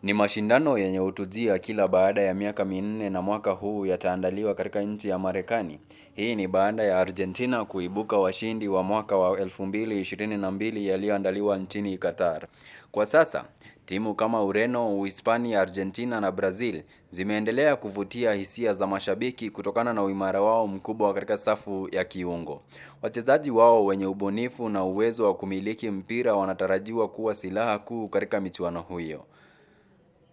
Ni mashindano yenye hutujia kila baada ya miaka minne na mwaka huu yataandaliwa katika nchi ya Marekani. Hii ni baada ya Argentina kuibuka washindi wa mwaka wa 2022 yaliyoandaliwa nchini Qatar. Kwa sasa, timu kama Ureno, Uhispania, Argentina na Brazil zimeendelea kuvutia hisia za mashabiki kutokana na uimara wao mkubwa katika safu ya kiungo. Wachezaji wao wenye ubunifu na uwezo wa kumiliki mpira wanatarajiwa kuwa silaha kuu katika michuano hiyo.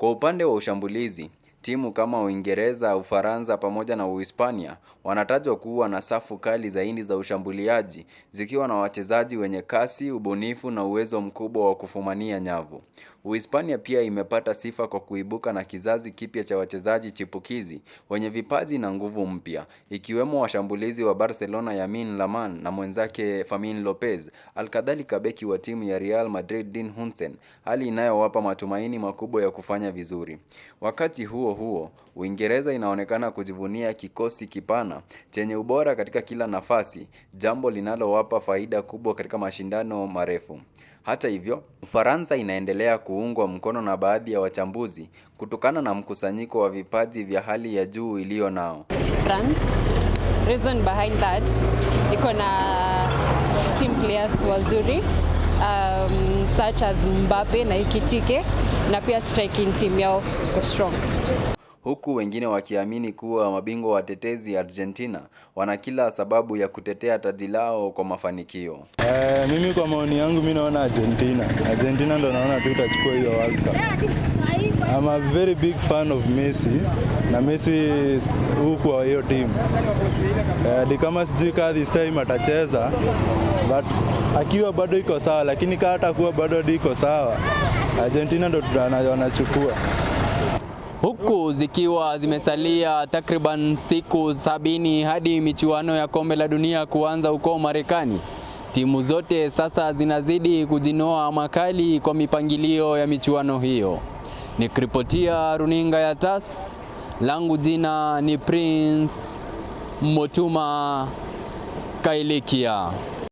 Kwa upande wa ushambulizi, timu kama Uingereza, Ufaransa pamoja na Uhispania wanatajwa kuwa na safu kali zaidi za ushambuliaji, zikiwa na wachezaji wenye kasi, ubunifu na uwezo mkubwa wa kufumania nyavu. Uhispania pia imepata sifa kwa kuibuka na kizazi kipya cha wachezaji chipukizi wenye vipaji na nguvu mpya, ikiwemo washambulizi wa Barcelona Lamine Yamal na mwenzake Fermin Lopez, alkadhalika beki wa timu ya Real Madrid Dean Huijsen, hali inayowapa matumaini makubwa ya kufanya vizuri. Wakati huo, Uingereza inaonekana kujivunia kikosi kipana chenye ubora katika kila nafasi, jambo linalowapa faida kubwa katika mashindano marefu. Hata hivyo, Ufaransa inaendelea kuungwa mkono na baadhi ya wachambuzi kutokana na mkusanyiko wa vipaji vya hali ya juu iliyo nao. France, reason behind that, iko na team players wazuri such as Mbappe na Ekitike, na pia striking team yao iko strong. Huku wengine wakiamini kuwa mabingwa watetezi Argentina wana kila sababu ya kutetea taji lao kwa mafanikio. Mimi kwa maoni yangu mimi naona Argentina ndo naona tu itachukua hiyo World Cup. I'm a very big fan of Messi na Messi huko kwa hiyo team. Kama sijui kama this time atacheza, but akiwa bado iko sawa, lakini kama atakuwa bado iko sawa, Argentina ndo wanachukua. Huku zikiwa zimesalia takriban siku 70 hadi michuano ya kombe la dunia kuanza huko Marekani, timu zote sasa zinazidi kujinoa makali kwa mipangilio ya michuano hiyo. Nikiripotia runinga ya TAS, langu jina ni Prince Motuma Kailikia.